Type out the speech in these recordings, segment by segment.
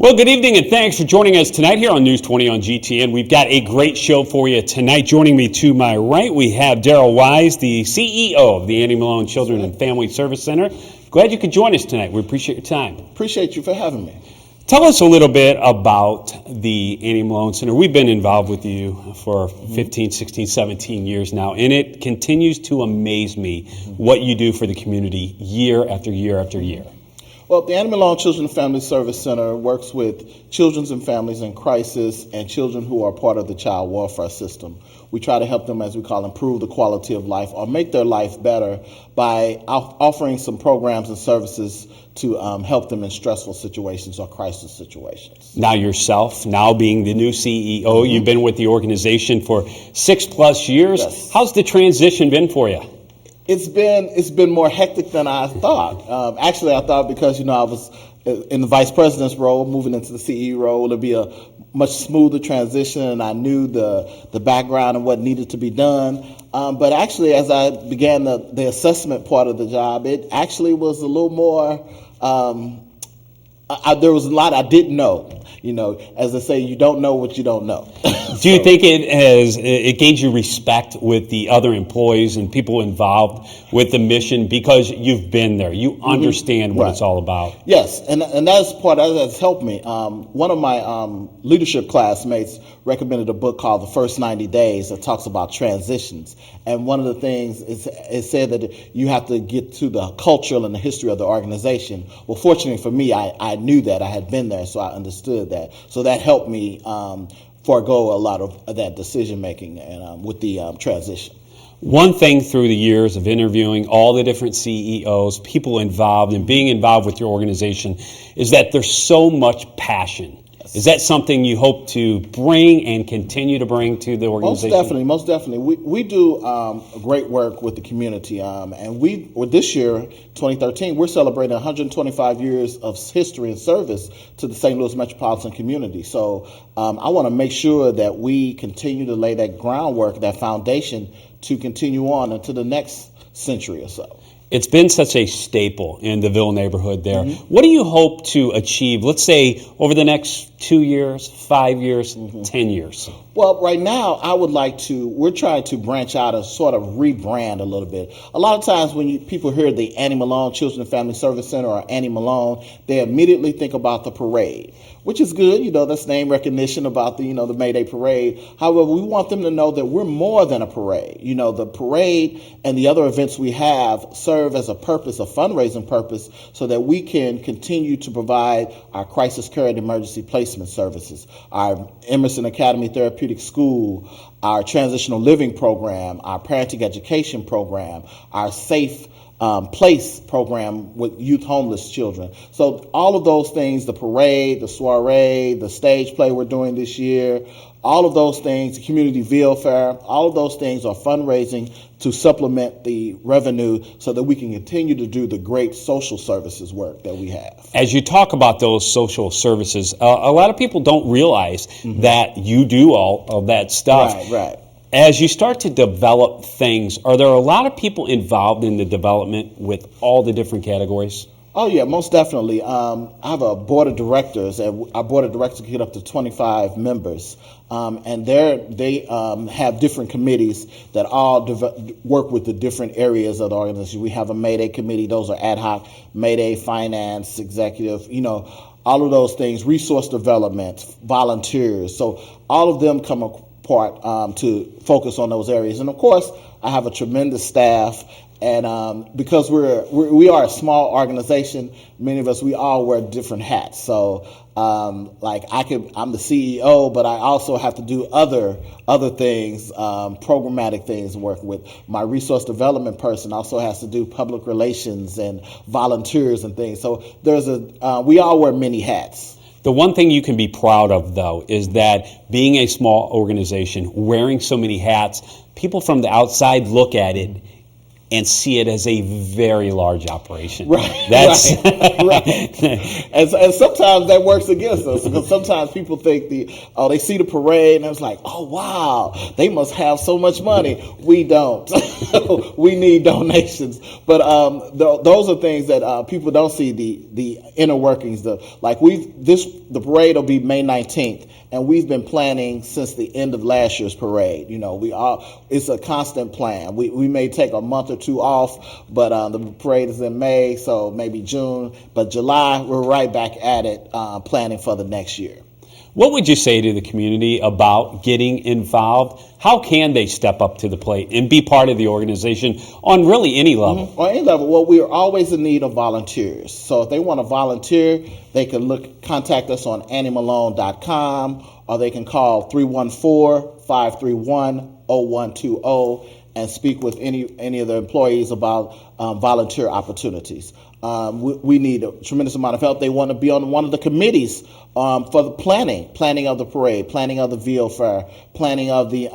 Well, good evening and thanks for joining us tonight here on News 20 on GTN. We've got a great show for you tonight. Joining me to my right, we have Daryl Wise, the CEO of the Annie Malone Children and Family Service Center. Glad you could join us tonight. We appreciate your time. Appreciate you for having me. Tell us a little bit about the Annie Malone Center. We've been involved with you for 15, 16, 17 years now, and it continues to amaze me what you do for the community year after year after year. Well, the Annie Malone Children and Family Service Center works with children and families in crisis and children who are part of the child welfare system. We try to help them, as we call, improve the quality of life or make their life better by offering some programs and services to help them in stressful situations or crisis situations. Now yourself, now being the new CEO, you've been with the organization for 6+ years. Yes. How's the transition been for you? It's been more hectic than I thought. Actually, I thought because, I was in the vice president's role, moving into the CEO role, it'd be a much smoother transition, and I knew the background and what needed to be done. But actually, as I began the assessment part of the job, it actually was a little more, there was a lot I didn't know. As they say, you don't know what you don't know. Do you think it gains you respect with the other employees and people involved with the mission because you've been there? You understand what it's all about. Yes, and that's part that's helped me. One of my leadership classmates recommended a book called The First 90 Days that talks about transitions. And one of the things is it said that you have to get to the cultural and the history of the organization. Well, fortunately for me, I knew that. I had been there, so I understood that. So that helped me forego a lot of that decision making and with the transition. One thing through the years of interviewing all the different CEOs, people involved, and being involved with your organization is that there's so much passion. Is that something you hope to bring and continue to bring to the organization? Most definitely. We do great work with the community, and this year, 2013, we're celebrating 125 years of history and service to the St. Louis metropolitan community. So I want to make sure that we continue to lay that groundwork, that foundation, to continue on into the next century or so. It's been such a staple in the Ville neighborhood there. What do you hope to achieve, let's say, over the next 2 years, 5 years, 10 years? Well, right now, we're trying to branch out and sort of rebrand a little bit. A lot of times when people hear the Annie Malone Children and Family Service Center or Annie Malone, they immediately think about the parade, which is good. That's name recognition about the May Day parade. However, we want them to know that we're more than a parade. The parade and the other events we have serve as a purpose, a fundraising purpose, so that we can continue to provide our crisis care and emergency placement services, our Emerson Academy Therapeutic School, our transitional living program, our parenting education program, our safe place program with youth homeless children. So all of those things, the parade, the soiree, the stage play we're doing this year, all of those things, the community Ville fair, all of those things are fundraising to supplement the revenue so that we can continue to do the great social services work that we have. As you talk about those social services, a lot of people don't realize that you do all of that stuff. Right. As you start to develop things, are there a lot of people involved in the development with all the different categories? Oh, yeah, most definitely. I have a board of directors, and our board of directors can get up to 25 members. And they have different committees that all work with the different areas of the organization. We have a Mayday committee. Those are ad hoc, Mayday, finance, executive, all of those things, resource development, volunteers. So all of them come apart to focus on those areas. And, of course, I have a tremendous staff. And because we are a small organization, many of us, we all wear different hats. So I'm the CEO, but I also have to do other things, programmatic things, work with my resource development person also has to do public relations and volunteers and things. So we all wear many hats. The one thing you can be proud of, though, is that being a small organization, wearing so many hats, people from the outside look at it and see it as a very large operation. Right. That's right. And sometimes that works against us, because sometimes people think they see the parade and it's like, oh wow, they must have so much money. We don't. We need donations. But those are things that people don't see, the inner workings. The parade will be May 19th. And we've been planning since the end of last year's parade. It's a constant plan. We may take a month or two off, but the parade is in May, so maybe June. But July, we're right back at it, planning for the next year. What would you say to the community about getting involved? How can they step up to the plate and be part of the organization on really any level? On any level. Well, we are always in need of volunteers. So if they want to volunteer, they can contact us on AnnieMalone.com, or they can call 314-531-0120 and speak with any of the employees about volunteer opportunities. We need a tremendous amount of help. They want to be on one of the committees for the planning of the parade, planning of the veal fair, planning of the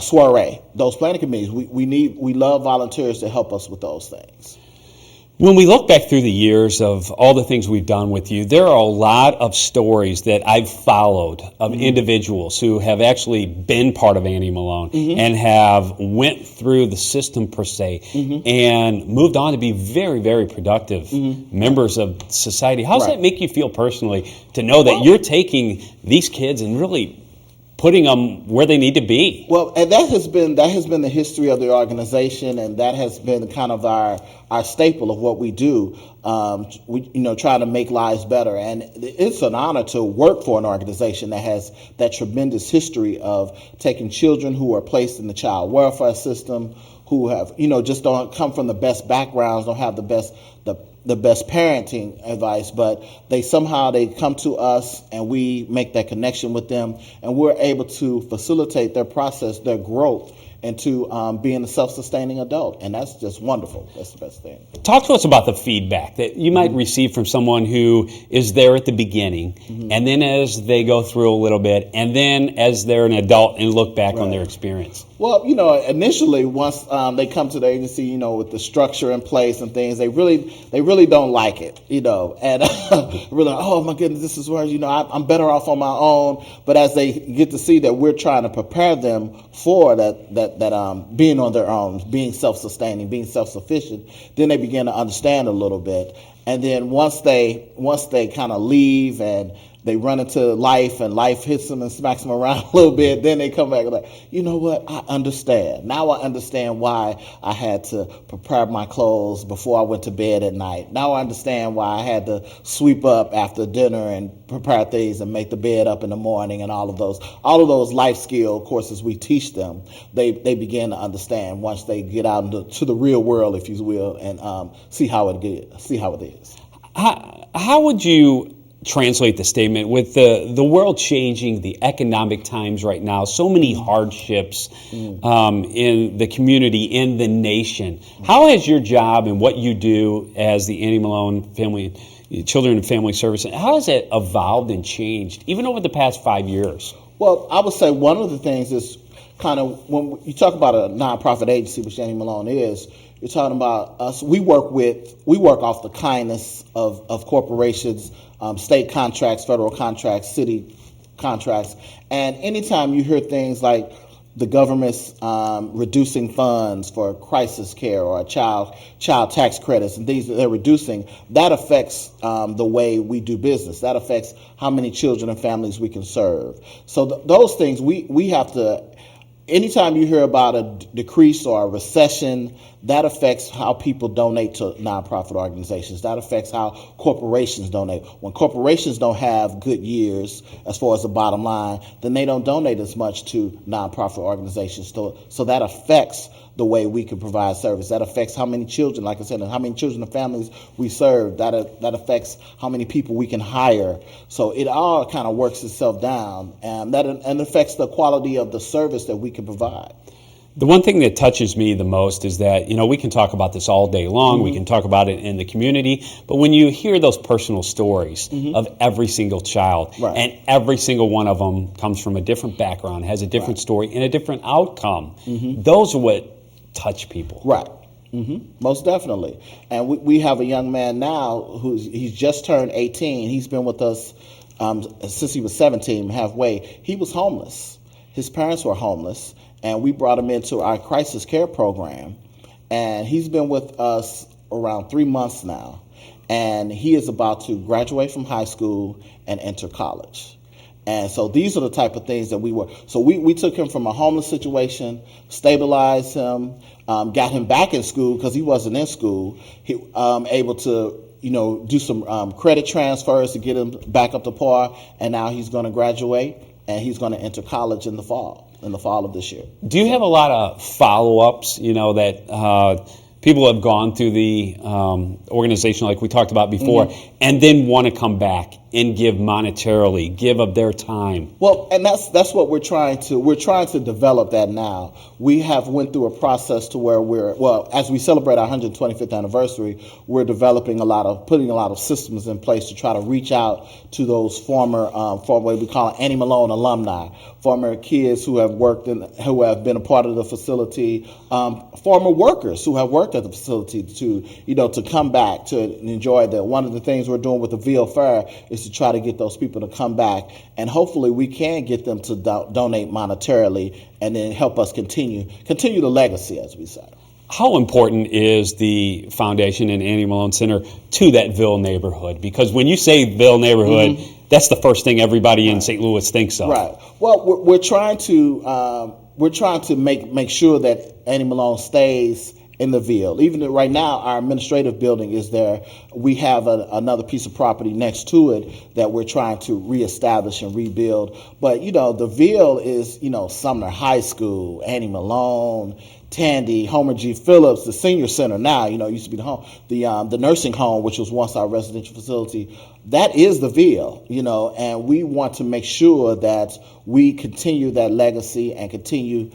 soiree. Those planning committees, we love volunteers to help us with those things. When we look back through the years of all the things we've done with you, there are a lot of stories that I've followed of individuals who have actually been part of Annie Malone and have went through the system per se and moved on to be very, very productive members of society. How does that make you feel personally to know that you're taking these kids and really putting them where they need to be? Well, and that has been the history of the organization, and that has been kind of our staple of what we do. Trying to make lives better, and it's an honor to work for an organization that has that tremendous history of taking children who are placed in the child welfare system, who have just don't come from the best backgrounds, don't have the best parenting advice, but they come to us and we make that connection with them, and we're able to facilitate their process, their growth into being a self-sustaining adult, and that's just wonderful. That's the best thing. Talk to us about the feedback that you might receive from someone who is there at the beginning, and then as they go through a little bit, and then as they're an adult and look back on their experience. Well, initially, once they come to the agency, with the structure in place and things, they really don't like it, and really, oh my goodness, this is where I'm better off on my own. But as they get to see that we're trying to prepare them for that being on their own, being self-sustaining, being self-sufficient, then they begin to understand a little bit. And then once they kind of leave and they run into life and life hits them and smacks them around a little bit, then they come back like, you know what, I understand. Now I understand why I had to prepare my clothes before I went to bed at night. Now I understand why I had to sweep up after dinner and prepare things and make the bed up in the morning, and all of those life skill courses we teach them, they begin to understand once they get out into the real world, if you will, and see how it is. How would you translate the statement with the world changing, the economic times right now, so many hardships in the community, in the nation? How has your job and what you do as the Annie Malone Children and Family Service, how has it evolved and changed even over the past 5 years? Well, I would say one of the things is kind of when you talk about a nonprofit agency, which Annie Malone is, you're talking about us. We work off the kindness of corporations, state contracts, federal contracts, city contracts, and anytime you hear things like the government's reducing funds for crisis care or child tax credits and things that they're reducing, that affects the way we do business. That affects how many children and families we can serve. So those things we have to. Anytime you hear about a decrease or a recession, that affects how people donate to nonprofit organizations. That affects how corporations donate. When corporations don't have good years as far as the bottom line, then they don't donate as much to nonprofit organizations. So that affects the way we can provide service. That affects how many children, like I said, and how many children and families we serve. That affects how many people we can hire. So it all kind of works itself down, and that affects the quality of the service that we can provide. The one thing that touches me the most is that, we can talk about this all day long. We can talk about it in the community. But when you hear those personal stories of every single child, and every single one of them comes from a different background, has a different story and a different outcome, those are what touch people. Right. Most definitely. And we have a young man now he's just turned 18. He's been with us since he was 17, halfway. He was homeless. His parents were homeless, and we brought him into our crisis care program. And he's been with us around 3 months now. And he is about to graduate from high school and enter college. And so these are the type of things that we took him from a homeless situation, stabilized him, got him back in school because he wasn't in school. He able to, do some credit transfers to get him back up to par. And now he's going to graduate and he's going to enter college in the fall of this year. Do you have a lot of follow-ups, that people have gone through the organization like we talked about before, and then want to come back and give monetarily, give of their time? Well, and that's what we're trying to develop that now. We have went through a process to where as we celebrate our 125th anniversary, we're putting a lot of systems in place to try to reach out to those former what we call Annie Malone alumni, former kids who have who have been a part of the facility, former workers who have worked at the facility to come back to enjoy that. One of the things we're doing with the Ville Fair is to try to get those people to come back, and hopefully we can get them to donate monetarily and then help us continue the legacy, as we say. How important is the foundation and Annie Malone Center to that Ville neighborhood? Because when you say Ville neighborhood, that's the first thing everybody in St. Louis thinks of. Right. Well, we're trying to make sure that Annie Malone stays in the Ville. Even right now, our administrative building is there. We have another piece of property next to it that we're trying to reestablish and rebuild. But the Ville is Sumner High School, Annie Malone, Tandy, Homer G. Phillips, the senior center now, used to be the nursing home, which was once our residential facility. That is the Ville, and we want to make sure that we continue that legacy and continue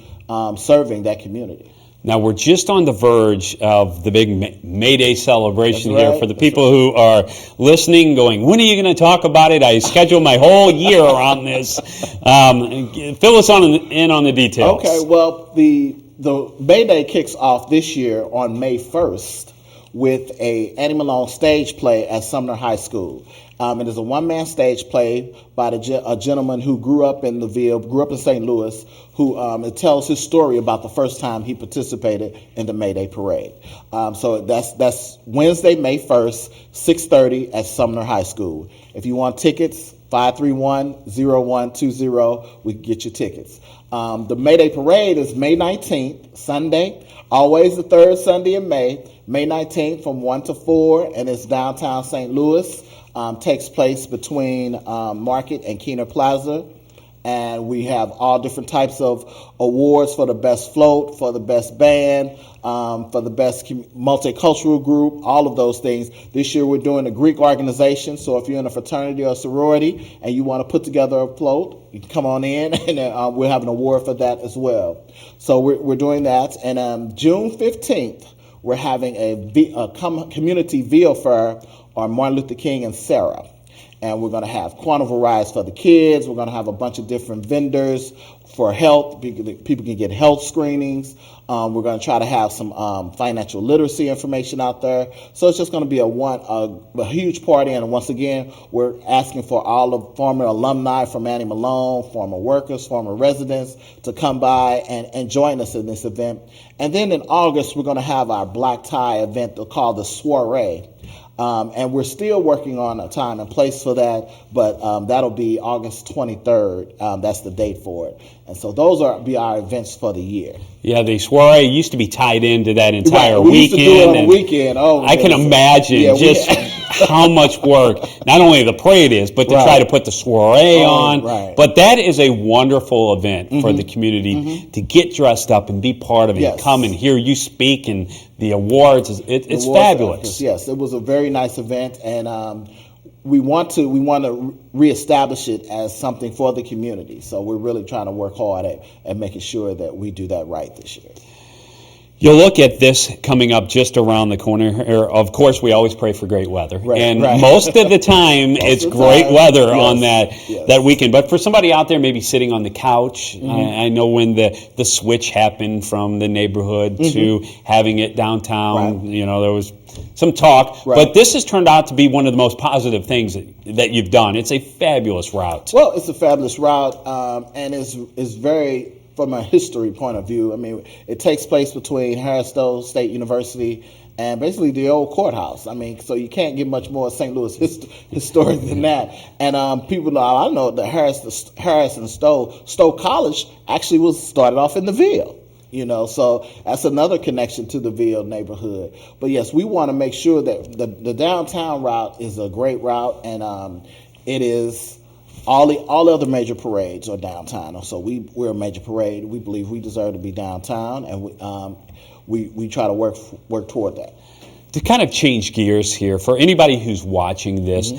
serving that community. Now, we're just on the verge of the big May Day celebration here. For the people who are listening, going, when are you going to talk about it? I scheduled my whole year around this. Fill us in on the details. Okay, well, the May Day kicks off this year on May 1st with a Annie Malone stage play at Sumner High School. It is a one-man stage play by a gentleman who grew up in the Ville, grew up in St. Louis, who it tells his story about the first time he participated in the May Day parade. So that's Wednesday, May 1st, 6:30 at Sumner High School. If you want tickets, 531-0120, we can get you tickets. The May Day parade is May 19th, Sunday, always the third Sunday in May, May 19th from 1 to 4, and it's downtown St. Louis. Takes place between Market and Keener Plaza. And we have all different types of awards for the best float, for the best band, for the best multicultural group, all of those things. This year we're doing a Greek organization, so if you're in a fraternity or sorority and you want to put together a float, you can come on in, and we'll have an award for that as well. So we're doing that. And June 15th, we're having a community Ville Fair on Martin Luther King and Sarah. And we're going to have carnival rides for the kids. We're going to have a bunch of different vendors for health. People can get health screenings. We're going to try to have some financial literacy information out there. So it's just going to be a huge party. And once again, we're asking for all the former alumni from Annie Malone, former workers, former residents to come by and join us in this event. And then in August, we're going to have our black tie event called the Soiree. And we're still working on a time and place for that, but that'll be August 23rd. That's the date for it. And so those be our events for the year. Yeah, the soiree used to be tied into that entire we weekend. Used to do it on a weekend. Oh, I can imagine how much work not only the parade is, but to try to put the soiree on. Right. But that is a wonderful event for the community to get dressed up and be part of it. Yes. Come and hear you speak, and the awards. It's fabulous. Yes, it was a very nice event, and we want to reestablish it as something for the community. So we're really trying to work hard at making sure that we do that right this year. You'll look at this coming up just around the corner here. Of course, we always pray for great weather. Right, and right. most of the time, it's of the great time, weather yes, on yes. that weekend. But for somebody out there maybe sitting on the couch, I know when the switch happened from the neighborhood to having it downtown, Right. there was some talk. Right. But this has turned out to be one of the most positive things that you've done. It's a fabulous route. Well, it's a fabulous route, and it's very, from a history point of view. I mean, it takes place between Harris-Stowe State University and basically the old courthouse. I mean, so you can't get much more St. Louis historic than that. And people know, I know that Harris and Stowe College actually was started off in the Ville. So that's another connection to the Ville neighborhood. But yes, we want to make sure that the downtown route is a great route, and it is. All the other major parades are downtown, so we're a major parade. We believe we deserve to be downtown, and we try to work toward that. To kind of change gears here, for anybody who's watching this,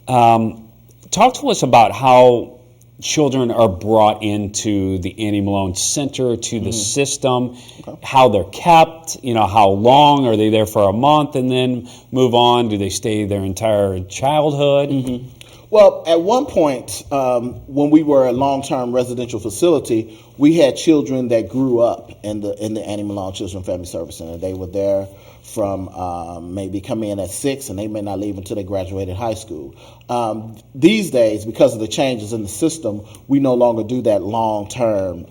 talk to us about how children are brought into the Annie Malone Center, to the system, how they're kept, how long, are they there for a month and then move on? Do they stay their entire childhood? Well, at one point, when we were a long-term residential facility, we had children that grew up in the Annie Malone Children and Family Service Center. They were there from maybe come in at 6, and they may not leave until they graduated high school. These days, because of the changes in the system, we no longer do that long-term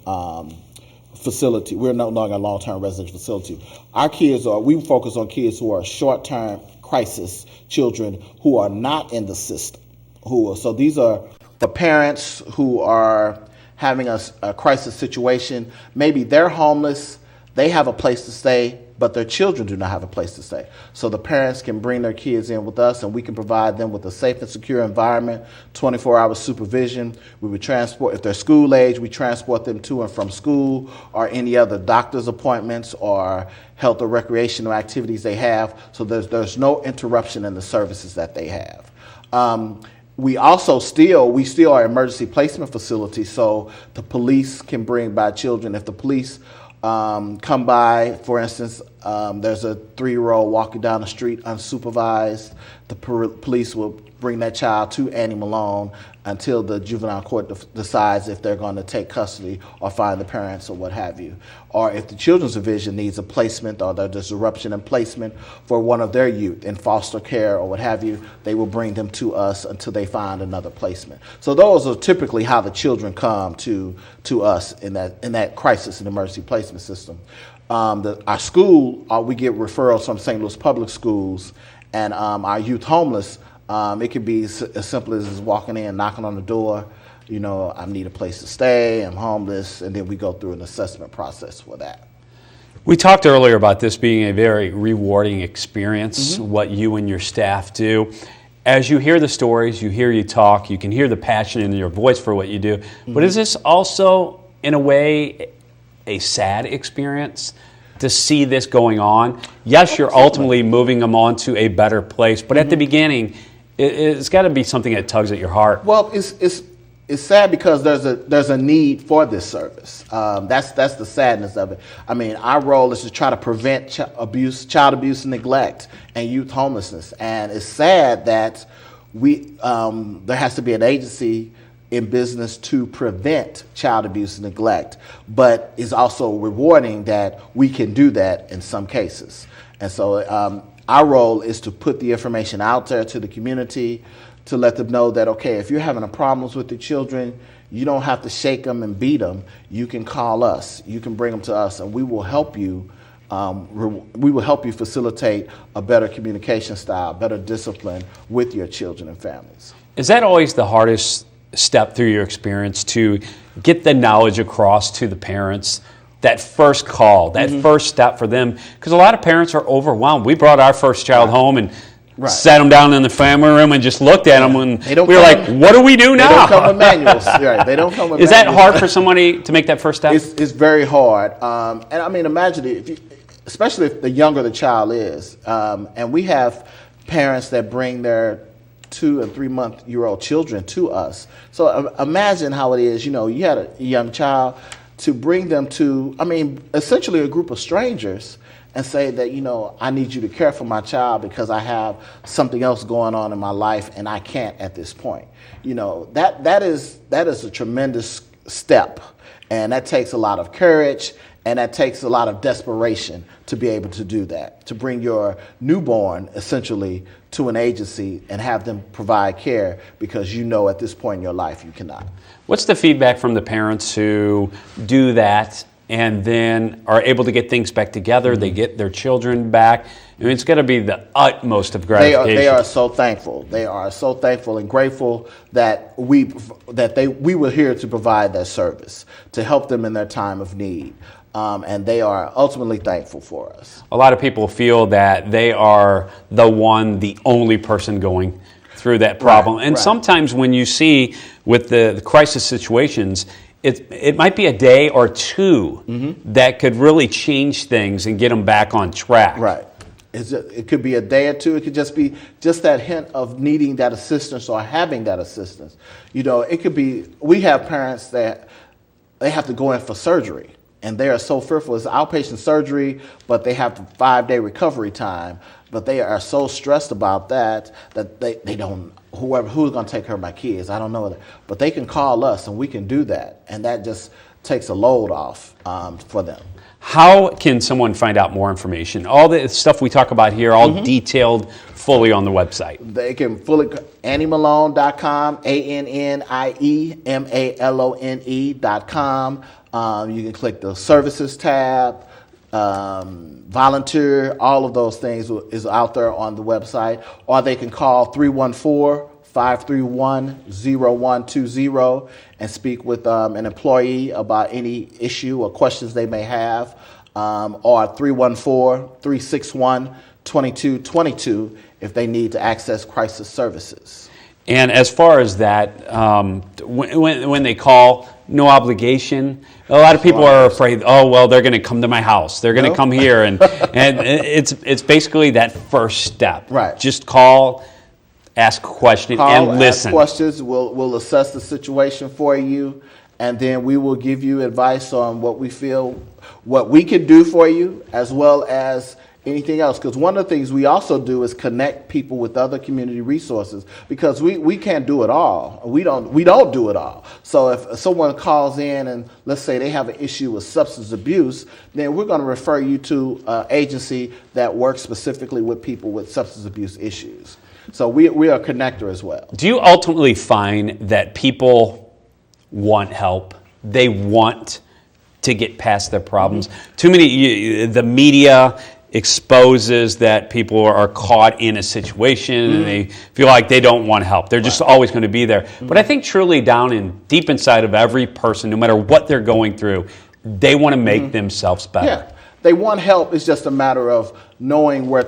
facility. We're no longer a long-term residential facility. We focus on kids who are short-term crisis children who are not in the system. So these are the parents who are having a crisis situation. Maybe they're homeless, they have a place to stay, but their children do not have a place to stay. So the parents can bring their kids in with us, and we can provide them with a safe and secure environment, 24-hour supervision. We would transport, if they're school age, we transport them to and from school or any other doctor's appointments or health or recreational activities they have. So there's no interruption in the services that they have. We still are an emergency placement facility, so the police can bring by children. If the police come by, for instance, there's a 3-year-old walking down the street unsupervised, the police will bring that child to Annie Malone until the juvenile court decides if they're going to take custody or find the parents or what have you. Or if the children's division needs a placement or there's disruption in placement for one of their youth in foster care or what have you, they will bring them to us until they find another placement. So those are typically how the children come to us in that crisis and emergency placement system. Our school, we get referrals from St. Louis Public Schools, and our youth homeless, it could be as simple as walking in, knocking on the door, I need a place to stay, I'm homeless, and then we go through an assessment process for that. We talked earlier about this being a very rewarding experience, what you and your staff do. As you hear the stories, you talk, you can hear the passion in your voice for what you do, but is this also, in a way, a sad experience to see this going on? Yes, you're ultimately moving them on to a better place, but at the beginning, it's got to be something that tugs at your heart. Well, it's sad because there's a need for this service. That's the sadness of it. I mean, our role is to try to prevent child abuse and neglect, and youth homelessness. And it's sad that there has to be an agency in business to prevent child abuse and neglect, but it's also rewarding that we can do that in some cases. And so our role is to put the information out there to the community, to let them know that, okay, if you're having problems with your children, you don't have to shake them and beat them. You can call us. You can bring them to us, and we will help you. We will help you facilitate a better communication style, better discipline with your children and families. Is that always the hardest step through your experience, to get the knowledge across to the parents? That first call, that first step for them, because a lot of parents are overwhelmed. We brought our first child home and sat them down in the family room and just looked at them, and we were like, what do we do now? They don't come with manuals. Right. They don't come with Is manuals. that hard for somebody to make that first step? It's very hard. And I mean, imagine especially if the younger the child is. And we have parents that bring their 2 and 3 month-year-old children to us. So imagine how it is. You had a young child. to bring them to, essentially a group of strangers and say that, I need you to care for my child because I have something else going on in my life and I can't at this point. That is a tremendous step, and that takes a lot of courage, and that takes a lot of desperation to be able to do that, to bring your newborn essentially to an agency and have them provide care because at this point in your life you cannot. What's the feedback from the parents who do that and then are able to get things back together? They get their children back. It's got to be the utmost of gratification. They are so thankful. They are so thankful and grateful that we were here to provide that service, to help them in their time of need. And they are ultimately thankful for us. A lot of people feel that they are the only person going through that problem. And sometimes when you see with the crisis situations, it might be a day or two that could really change things and get them back on track. Right. It could be a day or two. It could just be just that hint of needing that assistance or having that assistance. It could be, we have parents that they have to go in for surgery and they are so fearful. It's outpatient surgery, but they have a 5-day recovery time. But they are so stressed about that they don't, who's going to take care of my kids? I don't know that. But they can call us and we can do that. And that just takes a load off for them. How can someone find out more information? All the stuff we talk about here, all detailed fully on the website. They can fully, AnnieMalone.com, AnnieMalone.com. You can click the services tab, volunteer, all of those things is out there on the website. Or they can call 314-531-0120 and speak with an employee about any issue or questions they may have, or 314-361-2222 if they need to access crisis services. And as far as that, when they call, no obligation. A lot of people are afraid, they're going to come to my house. They're going to come here. And it's basically that first step. Right. Just call, ask a question, and listen. Ask questions. We'll assess the situation for you, and then we will give you advice on what we feel, what we can do for you, as well as anything else. Because one of the things we also do is connect people with other community resources, because we can't do it all. We don't do it all. So if someone calls in and let's say they have an issue with substance abuse, then we're going to refer you to an agency that works specifically with people with substance abuse issues. So we are a connector as well. Do you ultimately find that people want help? They want to get past their problems? Too many, the media exposes that people are caught in a situation and they feel like they don't want help. They're just always going to be there. But I think truly deep inside of every person, no matter what they're going through, they want to make themselves better. Yeah, they want help. It's just a matter of knowing where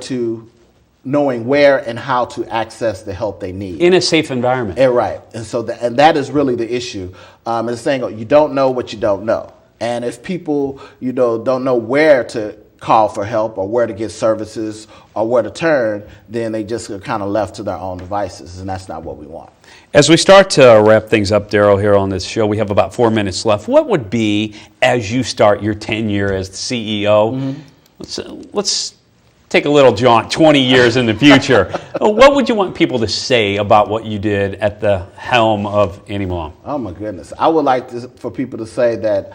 and how to access the help they need in a safe environment. Yeah, right. And so that is really the issue. It's saying you don't know what you don't know. And if people don't know where to call for help or where to get services or where to turn, then they just are kind of left to their own devices, and that's not what we want. As we start to wrap things up, Daryl, here on this show, we have about 4 minutes left. What would be, as you start your tenure as the CEO, let's take a little jaunt 20 years in the future. What would you want people to say about what you did at the helm of Annie Malone? Oh, my goodness. I would like for people to say that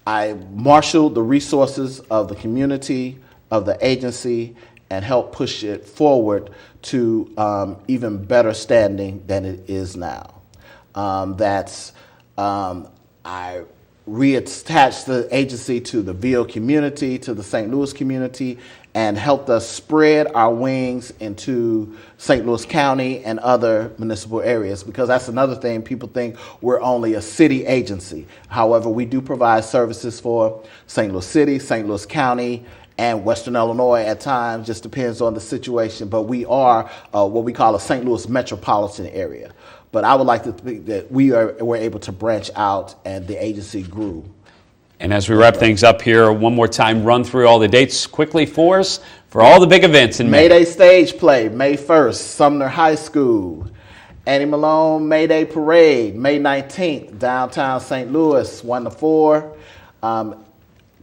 I marshaled the resources of the community, of the agency, and helped push it forward to even better standing than it is now. I reattached the agency to the VO community, to the St. Louis community, and helped us spread our wings into St. Louis County and other municipal areas, because that's another thing. People think we're only a city agency. However, we do provide services for St. Louis City, St. Louis County, and Western Illinois at times, just depends on the situation. But we are what we call a St. Louis metropolitan area. But I would like to think that we're able to branch out and the agency grew. And as we wrap things up here, one more time, run through all the dates quickly for us for all the big events in May. May Day Stage Play, May 1st, Sumner High School. Annie Malone May Day Parade, May 19th, downtown St. Louis, 1 to 4.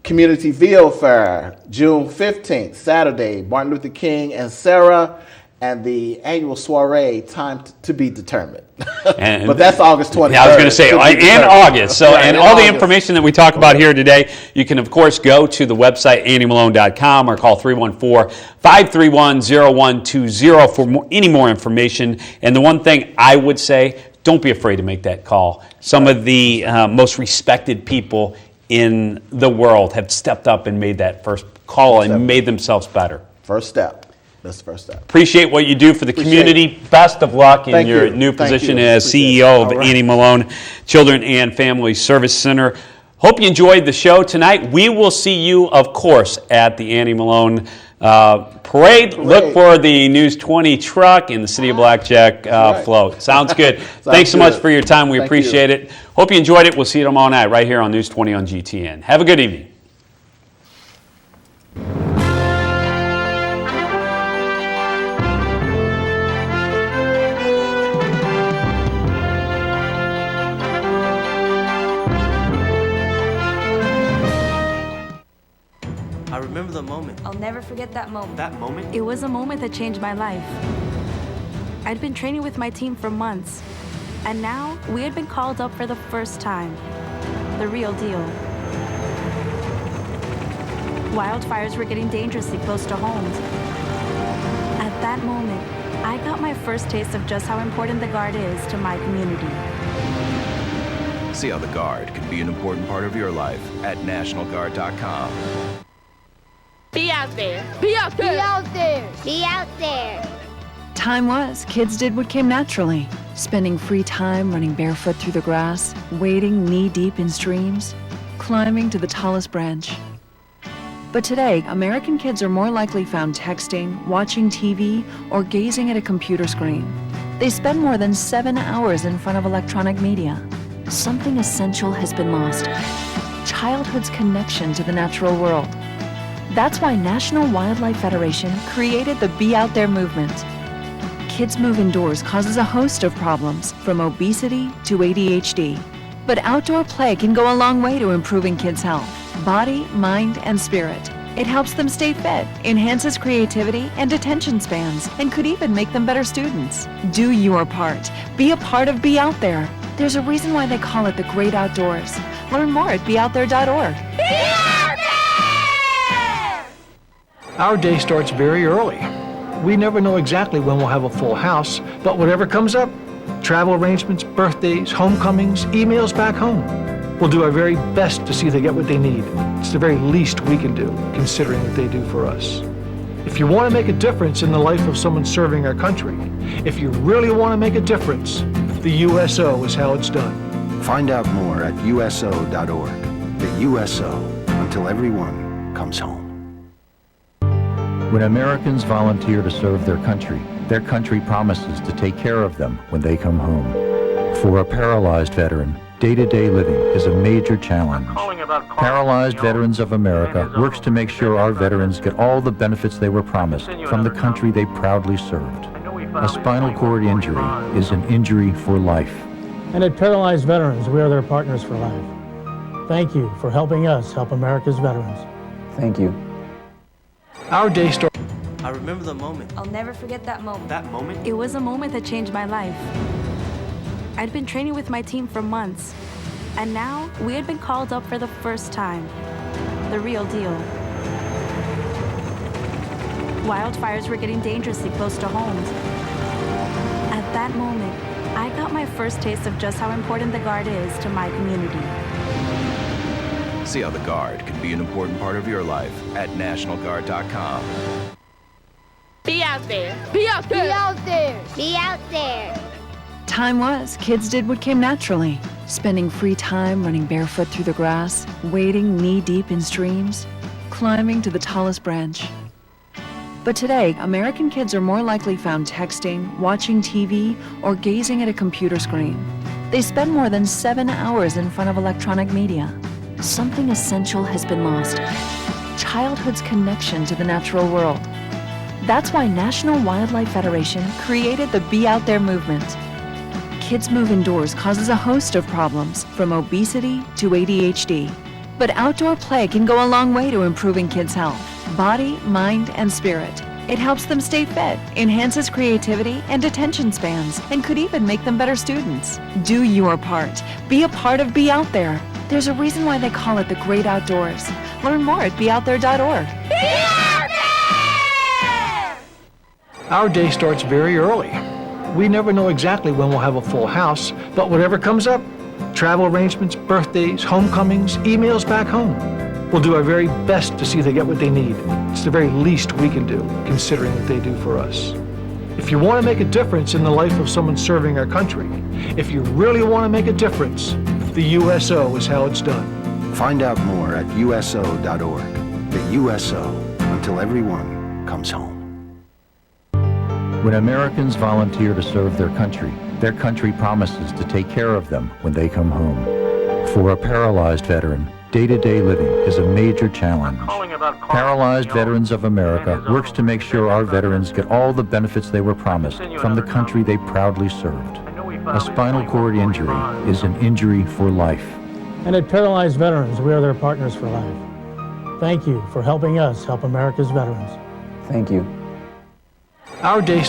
Community Ville Fair, June 15th, Saturday, Martin Luther King and Sarah, and the annual soiree, time to be determined. But that's August 23rd. Yeah, I was going to say, in August. So, Right, and in all the August. information that we talk about here today, you can, of course, go to the website, anniemalone.com, or call 314-531-0120 for any more information. And the one thing I would say, don't be afraid to make that call. Some of the most respected people in the world have stepped up and made that first call and made themselves better. First step. That's the first step. Appreciate what you do for the community. Best of luck in your new position as CEO of Annie Malone Children and Family Service Center. Hope you enjoyed the show tonight. We will see you, of course, at the Annie Malone Parade. Look for the News 20 truck and the City of Blackjack float. Sounds good. Thanks so much for your time. We appreciate it. Hope you enjoyed it. We'll see you tomorrow night right here on News 20 on GTN. Have a good evening. I remember the moment. I'll never forget that moment. That moment? It was a moment that changed my life. I'd been training with my team for months, and now we had been called up for the first time. The real deal. Wildfires were getting dangerously close to homes. At that moment, I got my first taste of just how important the Guard is to my community. See how the Guard can be an important part of your life at NationalGuard.com. Be out there. Be out there. Be out there. Be out there. Time was, kids did what came naturally. Spending free time running barefoot through the grass, wading knee-deep in streams, climbing to the tallest branch. But today, American kids are more likely found texting, watching TV, or gazing at a computer screen. They spend more than 7 hours in front of electronic media. Something essential has been lost. Childhood's connection to the natural world. That's why National Wildlife Federation created the Be Out There movement. Kids move indoors causes a host of problems, from obesity to ADHD. But outdoor play can go a long way to improving kids' health, body, mind, and spirit. It helps them stay fit, enhances creativity and attention spans, and could even make them better students. Do your part. Be a part of Be Out There. There's a reason why they call it the Great Outdoors. Learn more at beoutthere.org. Our day starts very early. We never know exactly when we'll have a full house, but whatever comes up, travel arrangements, birthdays, homecomings, emails back home, we'll do our very best to see they get what they need. It's the very least we can do, considering what they do for us. If you want to make a difference in the life of someone serving our country, if you really want to make a difference, the USO is how it's done. Find out more at USO.org. The USO, until everyone comes home. When Americans volunteer to serve their country promises to take care of them when they come home. For a paralyzed veteran, day-to-day living is a major challenge. Paralyzed Veterans of America works to make sure our veterans get all the benefits they were promised from the country they proudly served. A spinal cord injury is an injury for life. And at Paralyzed Veterans, we are their partners for life. Thank you for helping us help America's veterans. Thank you. Our day starts. I remember the moment. I'll never forget that moment. That moment? It was a moment that changed my life. I'd been training with my team for months, and now we had been called up for the first time. The real deal. Wildfires were getting dangerously close to homes. At that moment, I got my first taste of just how important the Guard is to my community. See how the Guard can be an important part of your life at NationalGuard.com. Be out there. Be out there. Be out there. Be out there. Time was, kids did what came naturally. Spending free time running barefoot through the grass, wading knee-deep in streams, climbing to the tallest branch. But today, American kids are more likely found texting, watching TV, or gazing at a computer screen. They spend more than 7 hours in front of electronic media. Something essential has been lost. Childhood's connection to the natural world. That's why National Wildlife Federation created the Be Out There movement. kids move indoors causes a host of problems, from obesity to ADHD. But outdoor play can go a long way to improving kids' health, body, mind, and spirit. It helps them stay fit, enhances creativity and attention spans, and could even make them better students. Do your part. Be a part of Be Out There. There's a reason why they call it the great outdoors. Learn more at beoutthere.org. Our day starts very early. We never know exactly when we'll have a full house, but whatever comes up, travel arrangements, birthdays, homecomings, emails back home, we'll do our very best to see they get what they need. It's the very least we can do, considering what they do for us. If you want to make a difference in the life of someone serving our country, if you really want to make a difference, the USO is how it's done. Find out more at USO.org. The USO, until everyone comes home. When Americans volunteer to serve their country promises to take care of them when they come home. For a paralyzed veteran, day-to-day living is a major challenge. Paralyzed Veterans of America works to make sure our veterans get all the benefits they were promised from the country they proudly served. A spinal cord injury is an injury for life. And at Paralyzed Veterans, we are their partners for life. Thank you for helping us help America's veterans. Thank you. Our day starts